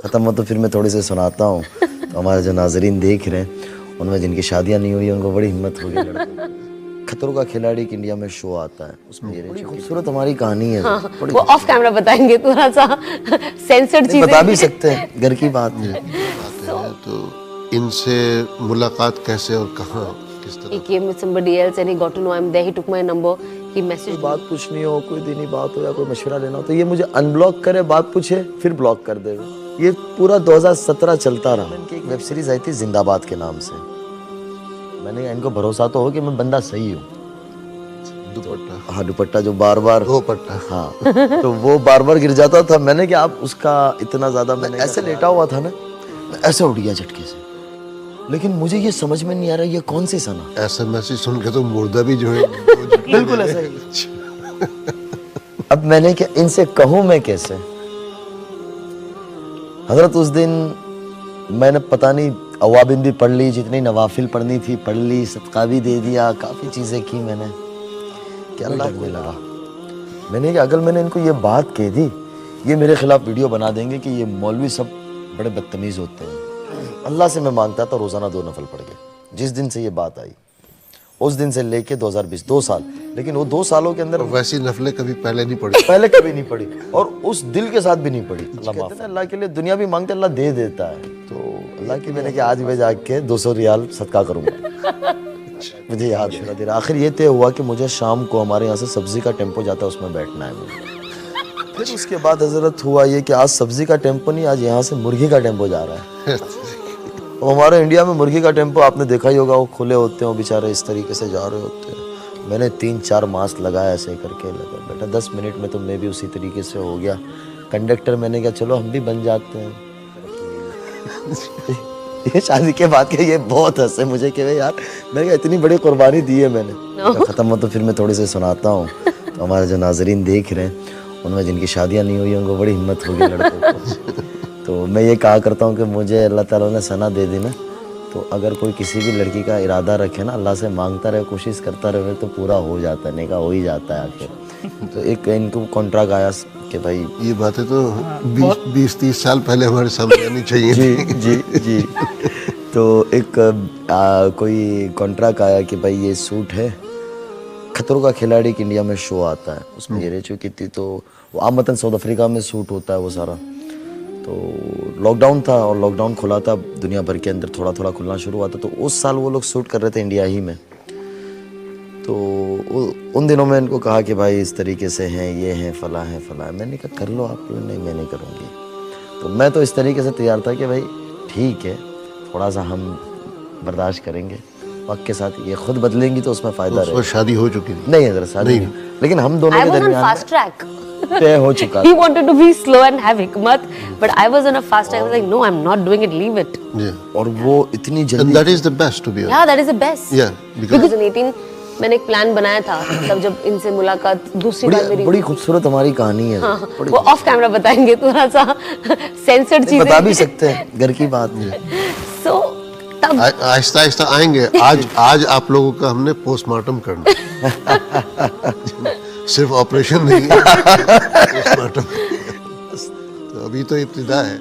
ख़त्म हो तो फिर मैं थोड़ी सी सुनाता हूँ। तो हमारे जो नाजरीन देख रहे हैं उनमें जिनकी शादियाँ नहीं हुई उनको बड़ी हिम्मत होगी। खतरों का खिलाड़ी एक इंडिया में शो आता है, उसमें ये बड़ी खूबसूरत हमारी कहानी है। हाँ, वो ऑफ कैमरा बताएंगे, थोड़ा सा सेंसर्ड चीजें बता भी सकते हैं, घर की बात है। तो इनसे मुलाकात कैसे और कहाँ किस तरह? He came with somebody else and he got to know I'm there. He took my number. He messaged me. बात पूछनी हो, कोई दीनी बात हो या कोई मशवरा लेना हो तो ये मुझे अनब्लॉक करे, बात पूछे फिर ब्लॉक कर दे। ये पूरा 2017 चलता रहा। इनकी एक वेब सीरीज आई थी जिंदाबाद के नाम से। मैंने इनको भरोसा तो हो कि मैं बंदा सही हूँ। दुपट्टा, हाँ दुपट्टा जो बार बार दुपट्टा, हाँ तो वो बार बार गिर जाता था। मैंने कि आप उसका इतना ज्यादा, मैंने ऐसे लेटा हुआ था ना, ऐसे उठ गया झटके से। लेकिन मुझे ये समझ में नहीं आ रहा ये कौन सी सना। ऐसा मैसेज सुन के तो मुर्दा भी जो है बिल्कुल ऐसा ही। अब मैंने क्या इनसे कहूं मैं कैसे। हजरत उस दिन मैंने पता नहीं अवाबिन भी पढ़ ली, जितनी नवाफिल पढ़नी थी पढ़ ली, सदका भी दे दिया, काफ़ी चीज़ें की मैंने। क्या अल्लाह को लगा, मैंने कि अगर मैंने इनको ये बात कह दी ये मेरे खिलाफ वीडियो बना देंगे कि ये मौलवी सब बड़े बदतमीज़ होते हैं। अल्लाह से मैं मांगता था रोज़ाना 2 नफल पढ़ के। जिस दिन से ये बात आई उस दिन से लेके 2020 2 साल, लेकिन वो 2 सालों के अंदर वैसी नफलें कभी पहले नहीं पढ़ी, पहले कभी नहीं पढ़ी और उस दिल के साथ भी नहीं पढ़ी। अल्लाह माफ करे, अल्लाह के लिए दुनिया भी मांगते अल्लाह दे देता है। तो अल्लाह की मैंने कि आज मैं जाके 200 रियाल सदका करूंगा। मुझे याद है आखिर ये तय हुआ कि मुझे शाम को हमारे यहाँ से सब्जी का टेम्पो जाता है उसमें बैठना है मुझे। फिर उसके बाद हजरत हुआ ये कि आज सब्जी का टेम्पो नहीं, आज यहाँ से मुर्गी का टेम्पो जा रहा है। तो हमारे इंडिया में मुर्गी का टेम्पो आपने देखा ही होगा, वो खुले होते हैं, वो बेचारे इस तरीके से जा रहे होते हैं। मैंने 3-4 मास्क लगाया ऐसे करके, लगा बेटा 10 मिनट में तो मैं भी उसी तरीके से हो गया कंडक्टर। मैंने कहा चलो हम भी बन जाते हैं। ये शादी के बाद के ये बहुत हंसे मुझे कि यार मैंने कहा इतनी बड़ी कुर्बानी दी है मैंने। ख़त्म हो तो फिर मैं थोड़ी सी सुनाता हूँ। तो हमारे जो नाजरीन देख रहे हैं उनमें जिनकी शादियाँ नहीं हुई उनको बड़ी हिम्मत होगी लड़कों को। तो मैं ये कहा करता हूँ कि मुझे अल्लाह ताला ने सना दे दी ना, तो अगर कोई किसी भी लड़की का इरादा रखे ना, अल्लाह से मांगता रहे, कोशिश करता रहे तो पूरा हो जाता है, निकाह हो ही जाता है आखिर। तो एक इनको कॉन्ट्रैक्ट आया कि भाई ये बातें तो 20-30 साल पहले हमारे सामने आनी चाहिए। जी जी जी। तो एक कोई कॉन्ट्रैक्ट आया कि भाई ये सूट है, खतरों का खिलाड़ी एक इंडिया में शो आता है, उसमें ये रह चुकी थी। तो वो आमतन साउथ अफ्रीका में शूट होता है वो सारा। तो लॉकडाउन था और लॉकडाउन खुला था, दुनिया भर के अंदर थोड़ा थोड़ा खुलना शुरू हुआ था। तो उस साल वो लोग शूट कर रहे थे इंडिया ही में। तो उन दिनों में इनको कहा कि भाई इस तरीके से हैं, ये हैं, फला है फला है। मैंने कहा कर लो आप। नहीं मैं नहीं करूँगी। तो मैं तो इस तरीके से तैयार था कि भाई ठीक है थोड़ा सा हम बर्दाश्त करेंगे, वक्त के साथ ये खुद बदलेंगी तो उसमें फ़ायदा रहेगा। शादी हो चुकी थी? नहीं है शादी नहीं, लेकिन हम दोनों के दरमियान फास्ट ट्रैक तय हो चुका। He wanted to be slow and have hikmat, but I was on a fast track. I was like, no, I'm not doing it. Leave it. Yeah. और वो इतनी And जल्दी that is the best to be honest. Yeah, that is the best. Yeah, because 2018 मैंने एक plan बनाया था तब जब इनसे मुलाकात दूसरी बार मेरी। बड़ी खूबसूरत हमारी कहानी है। हाँ, वो ऑफ कैमरा बताएंगे, थोड़ा सा सेंसर्ड चीजें बता भी सकते हैं, घर की बात है। So तब आहिस्ता आहिस्ता आएंगे। आज आप लोगों का हमने पोस्टमार्टम करना। सिर्फ ऑपरेशन नहीं पोस्टमार्टम। तो अभी तो इब्तिदा है।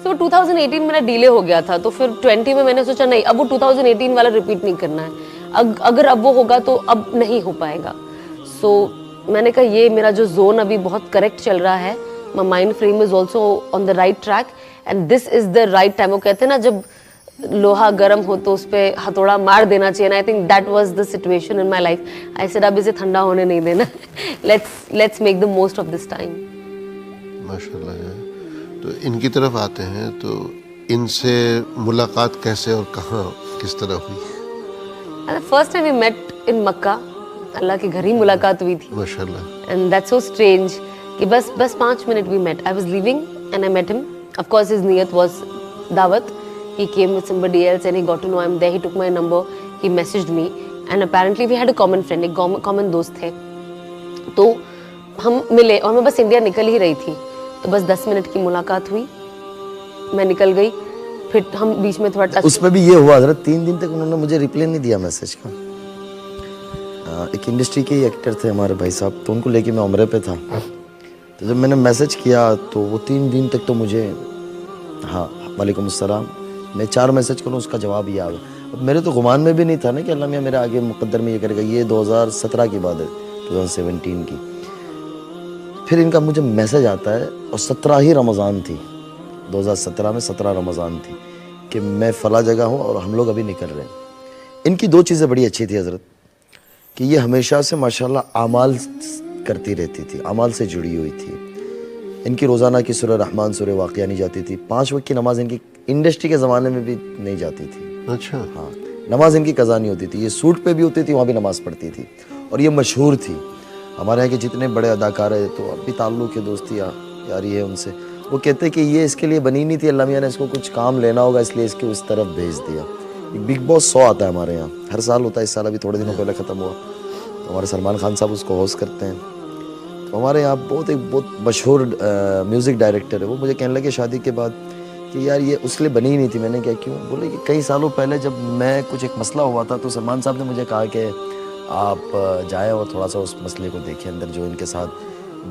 So 2018 मेरा डिले हो गया था, तो फिर 20 में मैंने सोचा नहीं अब वो 2018 वाला रिपीट नहीं करना है। अगर अब वो होगा तो अब नहीं हो पाएगा। So मैंने कहा ये मेरा जो जोन अभी बहुत करेक्ट चल रहा है, my mind frame is also on the right track and this is the right time। वो कहते हैं ना जब लोहा गर्म हो तो उस पे हथौड़ा मार देना चाहिए। I think that was the situation in my life. I said अब इसे ठंडा होने नहीं देना। Let's make the most of this time. माशाल्लाह है। तो इनकी तरफ आते हैं तो इनसे मुलाकात कैसे और कहाँ किस तरह हुई? First time we met in Mecca. अल्लाह के घर ही मुलाकात हुई थी। माशाल्लाह। एंड दैट्स सो स्ट्रेंज कि बस 5 minute we met. I was living and I met him. Of course his नियत वाज दावत। He came with somebody else and he got to know I'm there. He took my number. He messaged me and apparently we had a common friend, एक common दोस्त थे। तो हम मिले और मैं बस इंडिया निकल ही रही थी। तो बस 10 मिनट की मुलाकात हुई, मैं निकल गई। फिर हम बीच में थोड़ा टच। उसमें भी ये हुआ हजरत 3 दिन तक उन्होंने मुझे रिप्लाई नहीं दिया मैसेज का। एक इंडस्ट्री के एक्टर थे हमारे भाई साहब, तो उनको लेके मैं उम्रे पे था। तो जब मैंने मैसेज किया तो वो 3 दिन तक तो मुझे, हाँ वालेकुम अस्सलाम, मैं 4 मैसेज करूँ उसका जवाब ये आ गया। अब मेरे तो गुमान में भी नहीं था ना कि अल्लाह मियाँ मेरे आगे मुकद्दर में ये करेगा। ये 2017 की बात है, 2017 की। फिर इनका मुझे मैसेज आता है और 17 ही रमज़ान थी, 2017 में 17 रमज़ान थी कि मैं फ़ला जगह हूँ और हम लोग अभी निकल रहे हैं। इनकी 2 चीज़ें बड़ी अच्छी थी हज़रत, कि ये हमेशा से माशाल्लाह आमाल करती रहती थी, आमाल से जुड़ी हुई थी। इनकी रोज़ाना की सूरह रहमान, सूरह वाक़िया नहीं जाती थी। 5 वक्त की नमाज़ इनकी इंडस्ट्री के ज़माने में भी नहीं जाती थी। अच्छा। हाँ, नमाज इनकी कज़ा नहीं होती थी। ये सूट पे भी होती थी, वहाँ भी नमाज़ पढ़ती थी और ये मशहूर थी। हमारे यहाँ के जितने बड़े अदाकार है तो अब भी ताल्लुक़ है, दोस्ती यारी है उनसे। वो कहते कि ये इसके लिए बनी नहीं थी, अल्लाह मियाँ ने इसको कुछ काम लेना होगा इसलिए इसके उस तरफ भेज दिया। बिग बॉस 100 आता है हमारे यहाँ, हर साल होता है। इस साल अभी थोड़े दिनों पहले ख़त्म हुआ। तो हमारे सलमान खान साहब उसको होस्ट करते हैं। तो हमारे यहाँ बहुत मशहूर म्यूज़िक डायरेक्टर है। वो मुझे कहने लगे शादी के बाद कि यार ये उसके लिए बनी ही नहीं थी। मैंने क्या, क्यों? बोले कि कई सालों पहले जब मैं कुछ एक मसला हुआ था तो सलमान साहब ने मुझे कहा कि आप जाएं और थोड़ा सा उस मसले को देखें अंदर, जो इनके साथ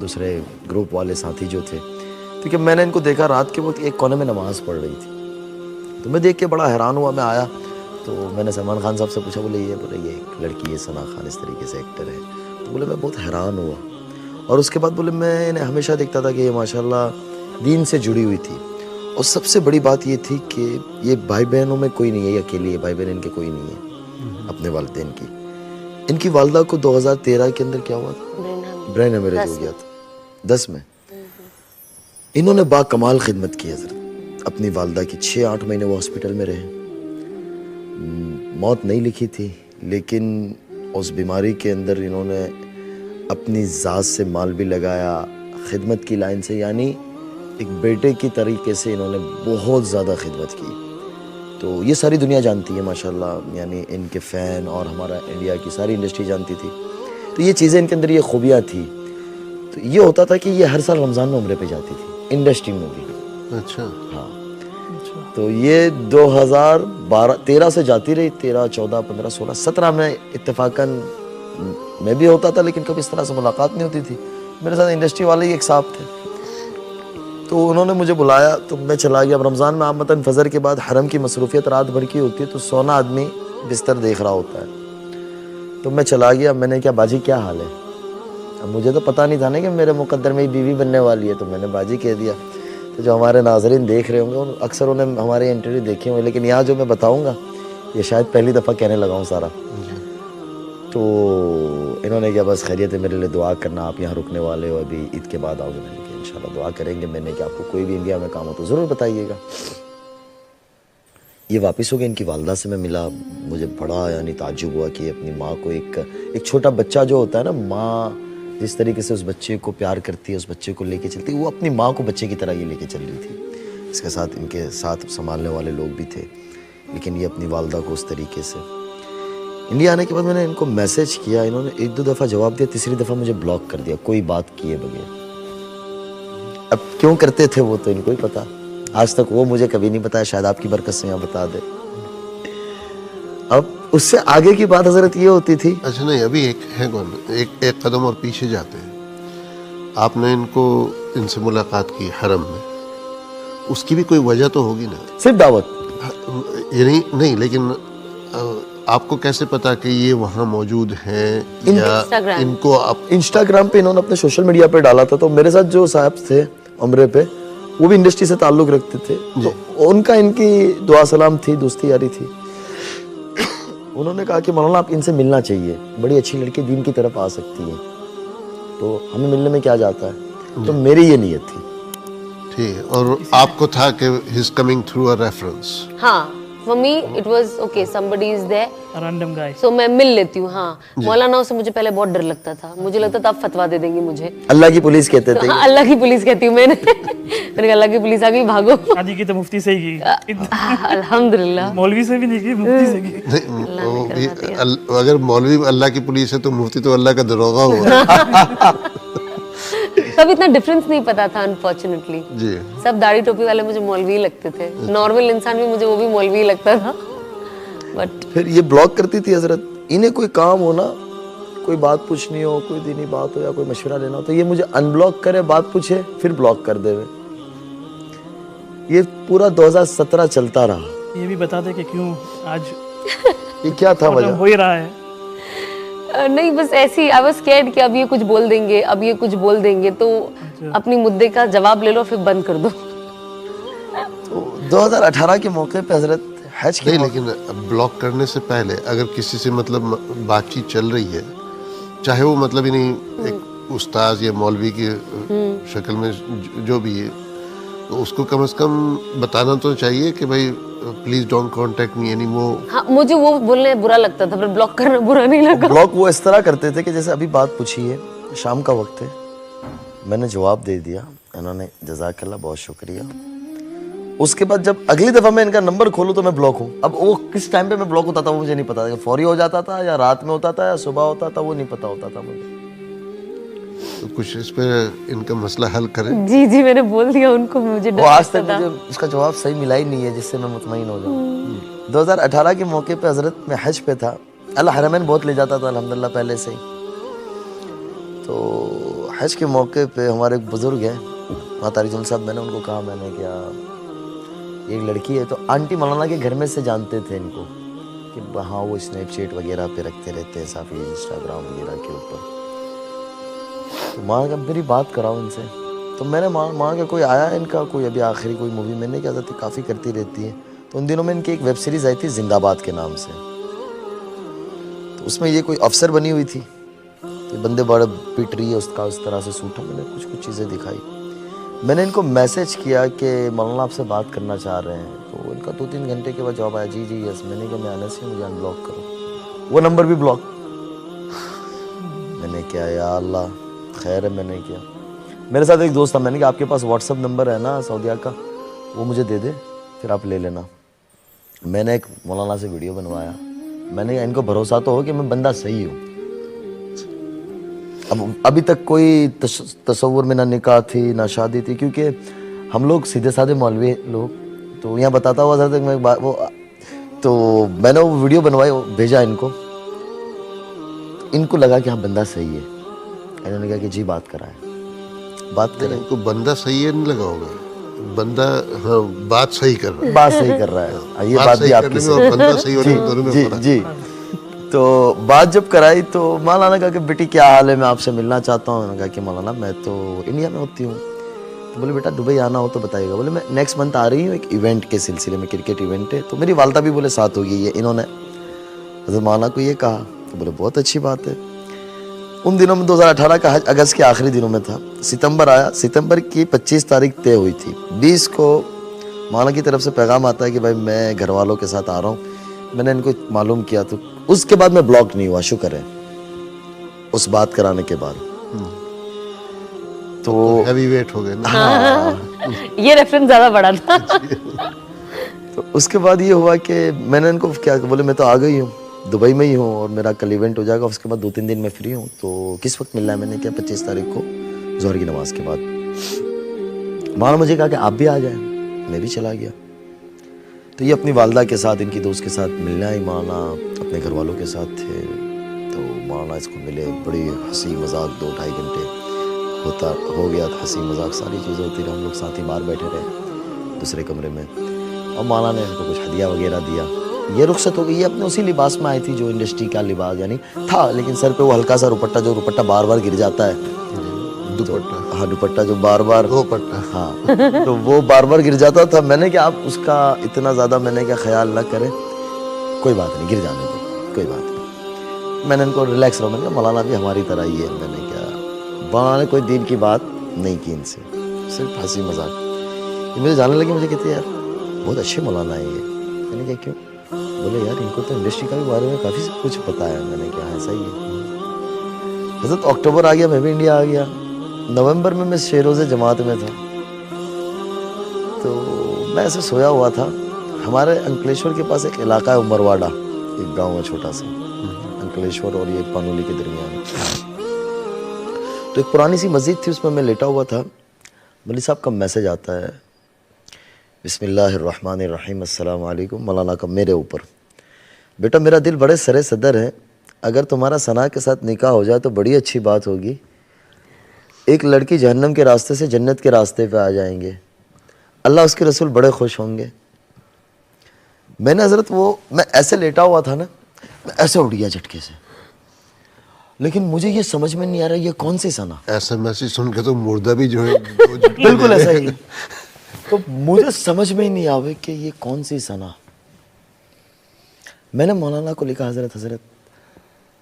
दूसरे ग्रुप वाले साथी जो थे। क्योंकि मैंने इनको देखा रात के वक्त एक कोने में नमाज़ पढ़ रही थी, तो मैं देख के बड़ा हैरान हुआ। मैं आया तो मैंने सलमान खान साहब से पूछा, बोले ये एक लड़की है सना खान, इस तरीके से एक्टर है। तो बोले मैं बहुत हैरान हुआ। और उसके बाद बोले मैं इन्हें हमेशा देखता था कि ये माशाल्लाह दीन से जुड़ी हुई थी। और सबसे बड़ी बात ये थी कि ये भाई बहनों में कोई नहीं है, ये अकेली है, भाई बहन इनके कोई नहीं है अपने वालिदैन की। इनकी वालदा को 2013 के अंदर क्या हुआ था? ब्रेन हेमरेज हो गया था, 10 में। इन्होंने बाकमाल खिदमत की हज़रत अपनी वालदा की। 6-8 महीने वो हॉस्पिटल में रहे। मौत नहीं लिखी थी, लेकिन उस बीमारी के अंदर इन्होंने अपनी ज़ात से माल भी लगाया, खिदमत की लाइन से, यानी एक बेटे की तरीके से इन्होंने बहुत ज़्यादा खिदमत की। तो ये सारी दुनिया जानती है माशाल्लाह, यानी इनके फ़ैन और हमारा इंडिया की सारी इंडस्ट्री जानती थी। तो ये चीज़ें इनके अंदर, ये खूबियाँ थी। तो ये होता था कि ये हर साल रमज़ान में उम्रे पे जाती थी, इंडस्ट्री में भी। अच्छा। हाँ। तो ये 2013 से जाती रही, 13, 14, 15, 16, 17 में इत्तेफाकन मैं भी होता था, लेकिन कभी इस तरह से मुलाकात नहीं होती थी। मेरे साथ इंडस्ट्री वाले ही एक साहब थे, तो उन्होंने मुझे बुलाया तो मैं चला गया। अब रमज़ान में आमतन फ़जर के बाद हरम की मसरूफियत रात भर की होती है, तो सोना आदमी बिस्तर देख रहा होता है। तो मैं चला गया। मैंने क्या, बाजी क्या हाल है? अब मुझे तो पता नहीं था ना कि मेरे मुकद्दर में बीवी बनने वाली है, तो मैंने बाजी कह दिया। तो जो हमारे नाज़रीन देख रहे होंगे और अक्सर उन्हें हमारे इंटरव्यू देखे होंगे, लेकिन यहाँ जो मैं बताऊँगा ये शायद पहली दफ़ा कहने लगा हूँ सारा। तो इन्होंने क्या, बस खैरियत है, मेरे लिए दुआ करना, आप यहाँ रुकने वाले हो, अभी ईद के बाद आओगे? मैंने कहा इंशाल्लाह दुआ करेंगे। मैंने कि आपको कोई भी इंडिया में काम हो तो ज़रूर बताइएगा। ये वापस हो गए। इनकी वालदा से मैं मिला, मुझे बड़ा यानी ताज्जुब हुआ कि अपनी माँ को, एक छोटा बच्चा जो होता है ना, माँ जिस तरीके से उस बच्चे को प्यार करती है, उस बच्चे को लेके चलती है, वो अपनी माँ को बच्चे की तरह ये लेके चल रही थी। इसके साथ इनके साथ संभालने वाले लोग भी थे, लेकिन ये अपनी वालदा को उस तरीके से। इंडिया आने के बाद मैंने इनको मैसेज किया, इन्होंने 1-2 दफ़ा जवाब दिया, तीसरी दफ़ा मुझे ब्लॉक कर दिया, कोई बात किए बगैर। अब क्यों करते थे वो तो इनको ही पता, आज तक वो मुझे कभी नहीं बताया, शायद आपकी बरकत से यहाँ बता दे। अब उससे आगे की बात हज़रत ये होती थी। अच्छा नहीं, अभी एक है कौन, एक कदम और पीछे जाते हैं। आपने इनसे मुलाकात की हरम में, उसकी भी कोई वजह तो होगी ना? सिर्फ दावत? ये नहीं, लेकिन आपको कैसे पता कि ये वहाँ मौजूद हैं? या इनको आप इंस्टाग्राम पे इन्होंने अपने सोशल मीडिया पे डाला था। तो मेरे साथ जो साहब थे उम्रे पे, वो भी इंडस्ट्री से ताल्लुक़ रखते थे, तो उनका इनकी दुआ सलाम थी, दोस्ती यारी थी। उन्होंने कहा कि मौलाना आप इनसे मिलना चाहिए, बड़ी अच्छी लड़की, दीन की तरफ आ सकती है, तो हमें मिलने में क्या जाता है। तो मेरी ये नीयत थी। ठीक है। और आपको था कि he is coming through a reference? हाँ, for me it was okay, somebody is there, A random guy. so मैं मिल लेती हूँ। हाँ, मौलाना से मुझे पहले बहुत डर लगता था, मुझे लगता था आप फतवा दे देंगे मुझे। अल्लाह की पुलिस कहते थे। हाँ, अल्लाह की पुलिस कहती हूँ मैंने। मैंने कहा अल्लाह की पुलिस आ गई, भागो। शादी की तो मुफ्ती से ही की, अल्हम्दुलिल्लाह। मौलवी से भी नहीं की, मुफ्ती से की। नहीं, वो भी अगर मौलवी अल्लाह की पुलिस है तो मुफ्ती तो अल्लाह का दरोगा हुआ। तब इतना डिफरेंस नहीं पता था अनफॉर्चुनेटली। जी। सब दाढ़ी टोपी वाले मुझे मौलवी लगते थे, नॉर्मल इंसान भी मुझे वो भी मौलवी लगता था। बट फिर ये ब्लॉक करती थी हजरत। इन्हें कोई काम हो ना, कोई बात पूछनी हो, कोई दीनी बात हो या कोई मशवरा लेना हो तो ये मुझे अनब्लॉक करे, बात पूछे, फिर ब्लॉक कर देवे। ये पूरा 2017 चलता रहा। ये भी बता दे कि क्यों आज ये क्या था प्रॉब्लम वजह? हो ही रहा है। नहीं बस ऐसे ही, आई वाज स्कैर्ड कि अब ये कुछ बोल देंगे, अब ये कुछ बोल देंगे, तो अपनी मुद्दे का जवाब ले लो फिर बंद कर दो। तो 2018 के मौके पे हजरत हज के नहीं, लेकिन ब्लॉक करने से पहले अगर किसी से मतलब बातचीत चल रही है, चाहे वो मतलब ही नहीं एक उस्ताद या मौलवी की शक्ल में जो भी है, तो उसको कम से कम बताना तो चाहिए कि भाई please don't contact me any more. हाँ, मुझे वो बोलने बुरा लगता था, पर ब्लॉक करना बुरा नहीं लगा। ब्लॉक वो इस तरह करते थे कि जैसे अभी बात पूछी है, शाम का वक्त है, मैंने जवाब दे दिया, इन्होंने जज़ाकल्लाह बहुत शुक्रिया। उसके बाद जब अगली दफ़ा मैं इनका नंबर खोलूँ तो मैं ब्लॉक हूँ। अब वो किस टाइम पे मैं ब्लॉक होता था वो मुझे नहीं पता था, कि फौरी हो जाता था या रात में होता था या सुबह होता था, वो नहीं पता होता था मुझे। तो कुछ इस पे इनका मसला हल करें। जी जी, मैंने बोल दिया उनको, मुझे डर वो आज लगता तक था। मुझे उसका जवाब सही मिला ही नहीं है जिससे मैं मुतमईन हो जाऊँ। 2018 के मौके पे हजरत मैं हज पे था, अल्लाह हरमैन बहुत ले जाता था अल्हम्दुलिल्लाह पहले से ही। तो हज के मौके पे हमारे एक बुजुर्ग हैं माता रिजुल साहब, मैंने उनको कहा, मैंने क्या एक लड़की है, तो आंटी मौलाना के घर में से जानते थे इनको कि हाँ वो स्नैपचैट वगैरह पे रखते रहते हैं, साफी इंस्टाग्राम वगैरह के ऊपर। तो माँ का मेरी बात कराओ इनसे। तो मैंने माँ का कोई आया इनका, कोई अभी आखिरी कोई मूवी मैंने क्या था, काफ़ी करती रहती है। तो उन दिनों में इनकी एक वेब सीरीज़ आई थी जिंदाबाद के नाम से, तो उसमें ये कोई अफसर बनी हुई थी, तो बंदे बड़े पिट रही है उसका, उस तरह से सूटा। मैंने कुछ चीज़ें दिखाई, मैंने इनको मैसेज किया कि मौलाना आपसे बात करना चाह रहे हैं। तो इनका 2-3 घंटे के बाद जवाब आया, जी जी यस। मैंने कहा मैं आने से मुझे अनब्लॉक करो, वो नंबर भी ब्लॉक। मैंने क्या या अल्लाह खैर है। मैंने किया, मेरे साथ एक दोस्त था, मैंने कहा आपके पास व्हाट्सअप नंबर है ना सऊदिया का, वो मुझे दे दे फिर आप ले लेना। मैंने एक मौलाना से वीडियो बनवाया, मैंने कहा इनको भरोसा तो हो कि मैं बंदा सही हूँ। अब अभी तक कोई तसव्वुर में ना निकाह थी ना शादी थी, क्योंकि हम लोग सीधे साधे मौलवी लोग। तो यहाँ बताता हुआ था मैं वो, तो मैंने वो वीडियो बनवाई, भेजा इनको, तो इनको लगा कि हाँ बंदा सही है। इन्होंने कहा कि जी बात कराएं, बात करें। इनको बंदा सही है नहीं लगा होगा, बंदा हाँ बात सही कर रहा है, बात सही कर रहा है, ये बात भी आपकी सही और बंदा सही होने में दोनों में जी फर्क है। जी। तो बात जब कराई तो मौलाना कहा कि बेटी क्या हाल है, मैं आपसे मिलना चाहता हूँ। मैंने कहा कि मौलाना मैं तो इंडिया में होती हूँ। तो बोले बेटा दुबई आना हो तो बताइएगा। बोले मैं नेक्स्ट मंथ आ रही हूँ एक इवेंट के सिलसिले में, क्रिकेट इवेंट है। तो मेरी वालदा भी बोले साथ होगी। ये इन्होंने हज़रत मौलाना को ये कहा, तो बोले बहुत अच्छी बात है। उन दिनों में 2018 का हज अगस्त के आखिरी दिनों में था, सितंबर आया, सितंबर की 25 तारीख तय हुई थी। 20 को मौलाना की तरफ से पैगाम आता है कि भाई मैं घर वालों के साथ आ रहा हूँ। मैंने इनको मालूम किया, तो उसके बाद मैं ब्लॉक नहीं हुआ, शुक्र है, उस बात कराने के बाद। तो हैवी वेट हो गए ना। ये रेफरेंस ज्यादा बड़ा था। तो उसके बाद ये हुआ कि मैंने इनको क्या बोले, मैं तो आ गई हूँ, दुबई में ही हूँ और मेरा कल इवेंट हो जाएगा, उसके बाद 2-3 दिन में फ्री हूँ। तो किस वक्त मिलना है? मैंने क्या 25 तारीख को ज़ोहर की नमाज के बाद। मानो मुझे कहा कि आप भी आ जाएं, मैं भी चला गया। तो ये अपनी वालदा के साथ, इनकी दोस्त के साथ मिलने आई। मौलाना अपने घर वालों के साथ थे, तो मौलाना इसको मिले, बड़ी हंसी मजाक 2-2.5 घंटे हो गया था, हंसी मजाक सारी चीज़ें होती रही। हम लोग साथ ही बाहर बैठे रहे दूसरे कमरे में, और मौलाना ने इसको कुछ हदिया वगैरह दिया। ये रुखसत हो गई। ये अपने उसी लिबास में आई थी जो इंडस्ट्री का लिबास यानी था, लेकिन सर पे वो हल्का सा दुपट्टा, जो दुपट्टा बार बार गिर जाता है, दुपट्टा, हाँ दुपट्टा जो बार बार, दुपट्टा, हाँ तो वो बार बार गिर जाता था। मैंने क्या आप उसका इतना ज़्यादा मैंने क्या ख्याल ना करें, कोई बात नहीं, गिर जाने दो, कोई बात नहीं। मैंने इनको रिलैक्स रहो, मैंने कहा मौलाना भी हमारी तरह ही है। मैंने क्या, मौलाना ने कोई दीन की बात नहीं की इनसे, सिर्फ हंसी मजाक। ये मुझे जानने लगे, मुझे कहते यार बहुत अच्छे मौलाना है ये। मैंने क्या क्यों? बोले यार इनको तो इंडस्ट्री का भी बारे में काफ़ी कुछ पता है। मैंने क्या ऐसा ही है। हज़रत अक्टूबर आ गया, मैं भी इंडिया आ गया। नवंबर में मैं शेरोज़े जमात में था, तो मैं ऐसे सोया हुआ था। हमारे अंकलेश्वर के पास एक इलाका है उमरवाड़ा, एक गांव है छोटा सा, अंकलेश्वर और ये पानोली के दरमियान। तो एक पुरानी सी मस्जिद थी, उसमें मैं लेटा हुआ था। मौलवी साहब का मैसेज आता है, बिस्मिल्लाहिर्रहमानिर्रहीम, अस्सलाम वालेकुम। मौलाना का मेरे ऊपर, बेटा मेरा दिल बड़े सरे सदर है, अगर तुम्हारा सना के साथ निकाह हो जाए तो बड़ी अच्छी बात होगी। एक लड़की जहन्नम के रास्ते से जन्नत के रास्ते पे आ जाएंगे, अल्लाह उसके रसूल बड़े खुश होंगे। मैंने हजरत मैं ऐसे लेटा हुआ था ना, मैं ऐसे उठ गया झटके से, लेकिन मुझे ये समझ में नहीं आ रहा ये कौन सी सना। ऐसा मैसेज सुन के तो मुर्दा भी जो है बिल्कुल ऐसा ही। तो मुझे समझ में ही नहीं आवे कि ये कौन सी सना। मैंने मौलाना को लिखा, हजरत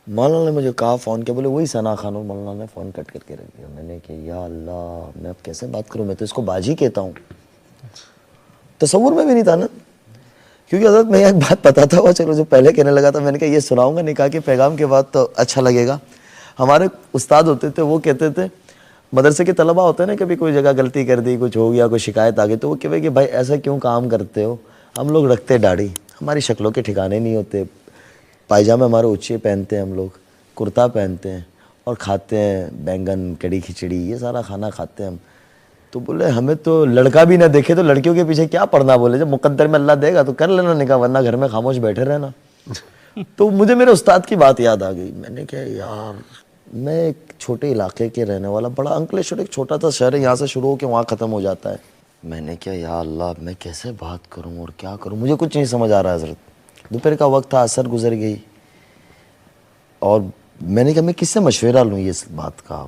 मौलाना ने मुझे कहा, फ़ोन किया, बोले वही सना खान। मौलाना ने फ़ोन कट करके रख दिया। मैंने कहा या अल्लाह, मैं अब कैसे बात करूं, मैं तो इसको बाजी कहता हूँ। तसव्वुर में भी नहीं था ना, क्योंकि हजरत मैं एक बात बताता हुआ चलो जो पहले कहने लगा था, मैंने कहा ये सुनाऊंगा निकाह के पैगाम के बाद तो अच्छा लगेगा। हमारे उस्ताद होते थे, वो कहते थे, मदरसे के तलबा होते हैं ना, कभी कोई जगह गलती कर दी, कुछ हो गया, कोई शिकायत आ गई, तो वो कहते कि भाई ऐसा क्यों काम करते हो। हम लोग रखते दाढ़ी, हमारी शक्लों के ठिकाने नहीं होते, पायजामे हमारे ऊँचे पहनते हैं, हम लोग कुर्ता पहनते हैं और खाते हैं बैंगन, कड़ी खिचड़ी, ये सारा खाना खाते हैं हम। तो बोले हमें तो लड़का भी ना देखे तो लड़कियों के पीछे क्या पड़ना। बोले जब मुकद्दर में अल्लाह देगा तो कर लेना निकाह, वरना घर में खामोश बैठे रहना। तो मुझे मेरे उस्ताद की बात याद आ गई। मैंने कहा यार, मैं एक छोटे इलाके के रहने वाला, बड़ा अंकलेश्वर एक छोटा सा शहर है, यहाँ से शुरू होकर वहाँ ख़त्म हो जाता है। मैंने कहा या अल्लाह, मैं कैसे बात करूँ और क्या करूँ, मुझे कुछ नहीं समझ आ रहा है हज़रत। दोपहर का वक्त था, असर गुजर गई और मैंने कहा मैं किससे मशवरा लूँ ये बात का।